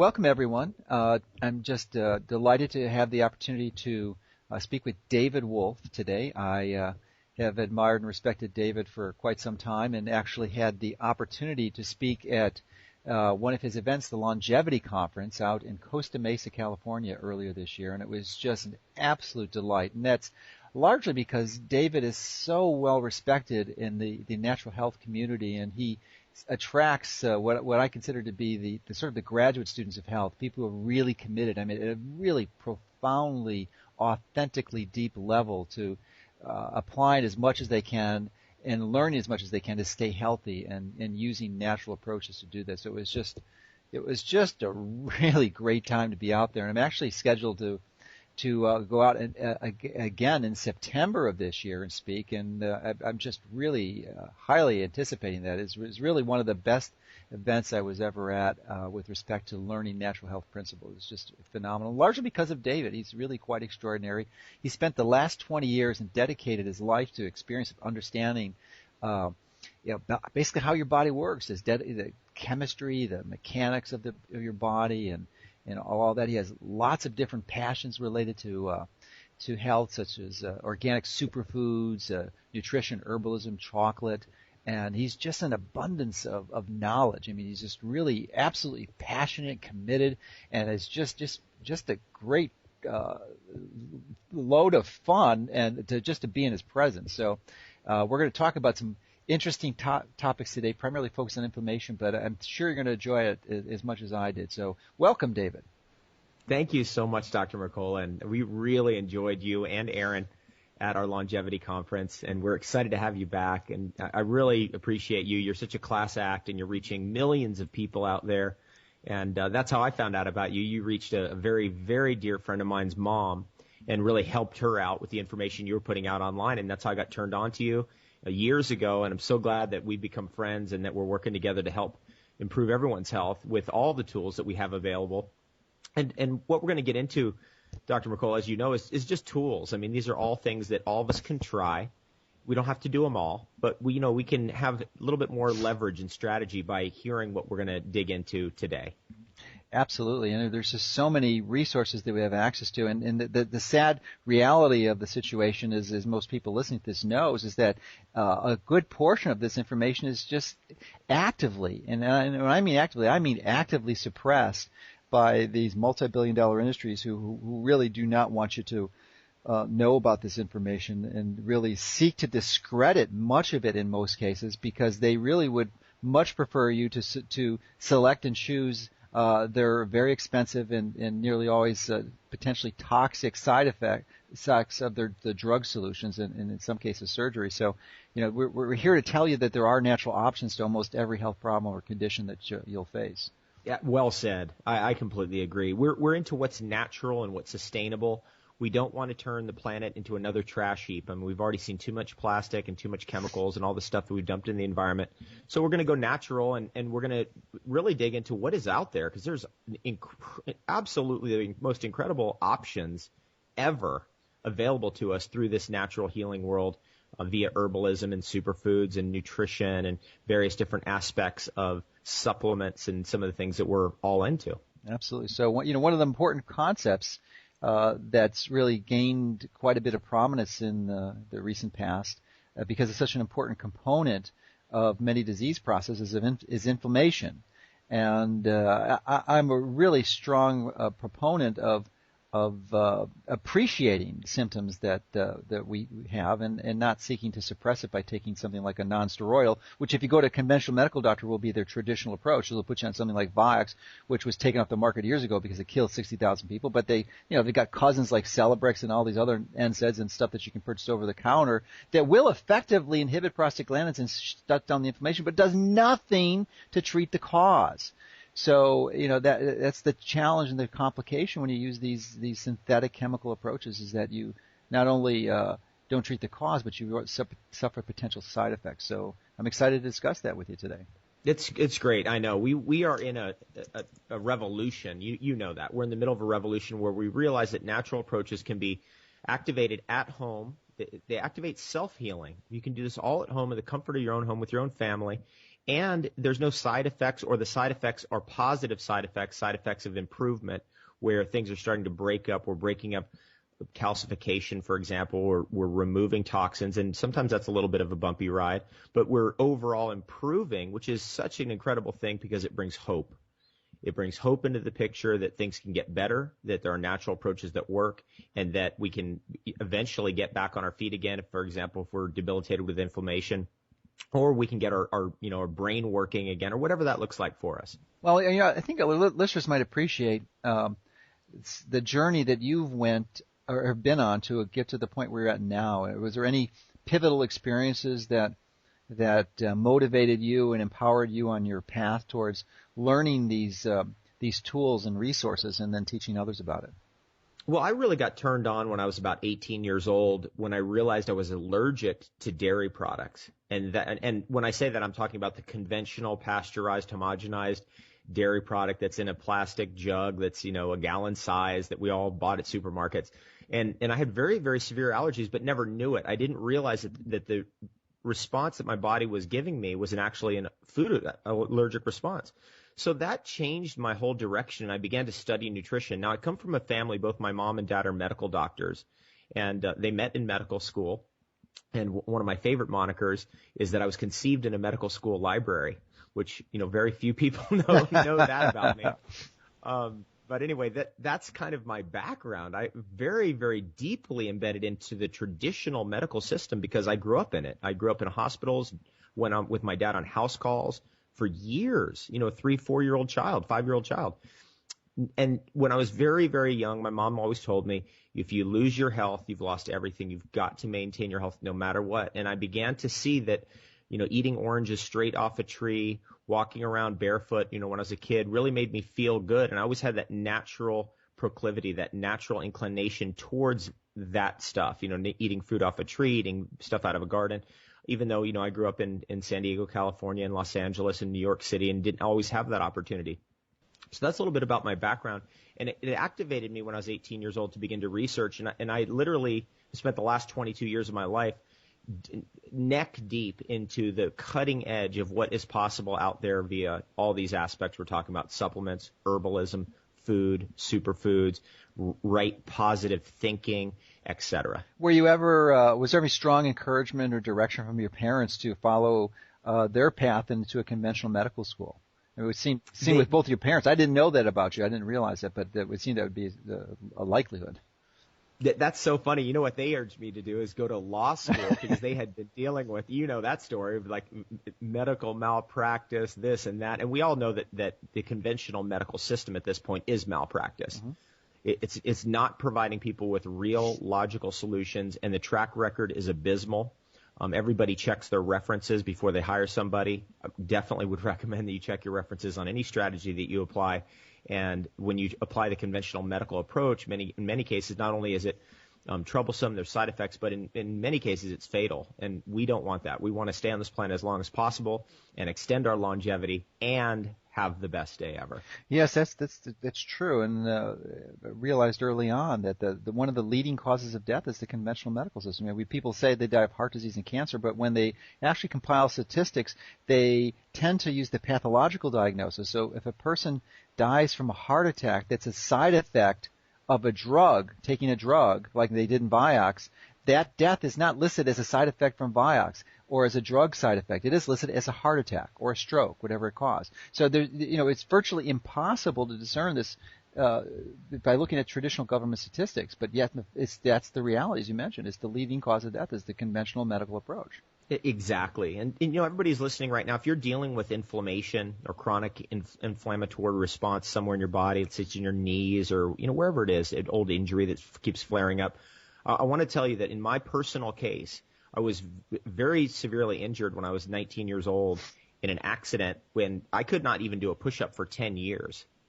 Welcome, everyone. I'm just delighted to have the opportunity to speak with David Wolfe today. I have admired and respected David for quite some time and actually had the opportunity to speak at one of his events, the Longevity Conference, out in Costa Mesa, California earlier this year, and it was just an absolute delight. And that's largely because David is so well respected in the natural health community, and he attracts what I consider to be the sort of the graduate students of health, people who are really committed, I mean, at a really profoundly, authentically deep level to applying as much as they can and learning as much as they can to stay healthy and using natural approaches to do this. So it was just a really great time to be out there. And I'm actually scheduled to go out again in September of this year and speak, and I'm just really highly anticipating that. It's really one of the best events I was ever at with respect to learning natural health principles. It's just phenomenal, largely because of David. He's really quite extraordinary. He spent the last 20 years and dedicated his life to experience of understanding basically how your body works, the chemistry, the mechanics of your body, and all that. He has lots of different passions related to health, such as organic superfoods, nutrition, herbalism, chocolate, and he's just an abundance of knowledge. I mean, he's just really absolutely passionate, committed, and it's just a great load of fun and to be in his presence. So we're going to talk about some interesting topics today, primarily focused on inflammation, but I'm sure you're going to enjoy it as much as I did. So welcome, David. Thank you so much, Dr. Mercola, and we really enjoyed you and Aaron at our longevity conference, and we're excited to have you back, and I really appreciate you. You're such a class act, and you're reaching millions of people out there, and that's how I found out about you. You reached a very, very dear friend of mine's mom and really helped her out with the information you were putting out online, and that's how I got turned on to you years ago, and I'm so glad that we've become friends and that we're working together to help improve everyone's health with all the tools that we have available. And what we're going to get into, Dr. Mercola, as you know, is just tools. I mean, these are all things that all of us can try. We don't have to do them all, but we can have a little bit more leverage and strategy by hearing what we're going to dig into today. Absolutely, and there's just so many resources that we have access to, and the sad reality of the situation is, as most people listening to this knows, is that a good portion of this information is just actively, and when I mean actively suppressed by these multi-billion-dollar industries who really do not want you to know about this information and really seek to discredit much of it in most cases, because they really would much prefer you to select and choose their very expensive and nearly always potentially toxic side effects of the drug solutions and in some cases surgery. So, we're here to tell you that there are natural options to almost every health problem or condition that you'll face. Yeah, well said. I completely agree. We're into what's natural and what's sustainable. We don't want to turn the planet into another trash heap. I mean, we've already seen too much plastic and too much chemicals and all the stuff that we've dumped in the environment. So we're going to go natural, and we're going to really dig into what is out there, because there's absolutely the most incredible options ever available to us through this natural healing world via herbalism and superfoods and nutrition and various different aspects of supplements and some of the things that we're all into. Absolutely. So, one of the important concepts that's really gained quite a bit of prominence in the recent past because it's such an important component of many disease processes is inflammation. And I'm a really strong proponent of appreciating symptoms that we have and not seeking to suppress it by taking something like a non-steroidal, which if you go to a conventional medical doctor will be their traditional approach. They'll put you on something like Vioxx, which was taken off the market years ago because it killed 60,000 people. But they've got cousins like Celebrex and all these other NSAIDs and stuff that you can purchase over the counter that will effectively inhibit prostaglandins and shut down the inflammation, but does nothing to treat the cause. So, that's the challenge and the complication when you use these synthetic chemical approaches, is that you not only don't treat the cause, but you suffer potential side effects. So I'm excited to discuss that with you today. It's great. I know. We are in a revolution. You know that. We're in the middle of a revolution where we realize that natural approaches can be activated at home. They activate self-healing. You can do this all at home in the comfort of your own home with your own family. And there's no side effects, or the side effects are positive side effects of improvement, where things are starting to break up. We're breaking up calcification, for example, or we're removing toxins, and sometimes that's a little bit of a bumpy ride, but we're overall improving, which is such an incredible thing because it brings hope. It brings hope into the picture that things can get better, that there are natural approaches that work, and that we can eventually get back on our feet again. If, for example, if we're debilitated with inflammation, or we can get our brain working again, or whatever that looks like for us. Well, I think our listeners might appreciate the journey that you've went or have been on to get to the point where you're at now. Was there any pivotal experiences that motivated you and empowered you on your path towards learning these tools and resources and then teaching others about it? Well, I really got turned on when I was about 18 years old, when I realized I was allergic to dairy products. And when I say that, I'm talking about the conventional pasteurized, homogenized dairy product that's in a plastic jug that's, a gallon size that we all bought at supermarkets. And I had very, very severe allergies, but never knew it. I didn't realize that the response that my body was giving me was actually a food allergic response. So that changed my whole direction. I began to study nutrition. Now, I come from a family, both my mom and dad are medical doctors, and they met in medical school. And one of my favorite monikers is that I was conceived in a medical school library, which, very few people know that about me. But anyway, that's kind of my background. I very, very deeply embedded into the traditional medical system because I grew up in it. I grew up in hospitals, went on with my dad on house calls for years, 3, 4-year-old child, 5-year-old child. And when I was very, very young, my mom always told me, if you lose your health, you've lost everything. You've got to maintain your health no matter what. And I began to see that, eating oranges straight off a tree, walking around barefoot, when I was a kid, really made me feel good. And I always had that natural proclivity, that natural inclination towards that stuff, eating fruit off a tree, eating stuff out of a garden. Even though, I grew up in San Diego, California, and Los Angeles and New York City, and didn't always have that opportunity. So that's a little bit about my background. And it activated me when I was 18 years old to begin to research. And I literally spent the last 22 years of my life neck deep into the cutting edge of what is possible out there via all these aspects we're talking about: supplements, herbalism, food, superfoods, right positive thinking, etc. Were you ever was there any strong encouragement or direction from your parents to follow their path into a conventional medical school? It would seem with both your parents. I didn't know that about you. I didn't realize that, but it would seem that would be a likelihood. That's so funny. You know what they urged me to do is go to law school because they had been dealing with, that story of like medical malpractice, this and that. And we all know that the conventional medical system at this point is malpractice. Mm-hmm. It's not providing people with real logical solutions, and the track record is abysmal. Everybody checks their references before they hire somebody. I definitely would recommend that you check your references on any strategy that you apply. And when you apply the conventional medical approach, in many cases, not only is it troublesome, there's side effects, but in many cases it's fatal. And we don't want that. We want to stay on this planet as long as possible and extend our longevity and have the best day ever. Yes, that's true. And I realized early on that the one of the leading causes of death is the conventional medical system. People say they die of heart disease and cancer, but when they actually compile statistics, they tend to use the pathological diagnosis. So if a person dies from a heart attack that's a side effect of a drug, taking a drug like they did in Vioxx, that death is not listed as a side effect from Vioxx or as a drug side effect. It is listed as a heart attack or a stroke, whatever it caused. So it's virtually impossible to discern this by looking at traditional government statistics. But yet, that's the reality, as you mentioned. It's the leading cause of death is the conventional medical approach. Exactly. And everybody's listening right now. If you're dealing with inflammation or chronic inflammatory response somewhere in your body, it's in your knees or, wherever it is, an old injury that keeps flaring up, I want to tell you that in my personal case, I was very severely injured when I was 19 years old in an accident when I could not even do a push-up for 10 years.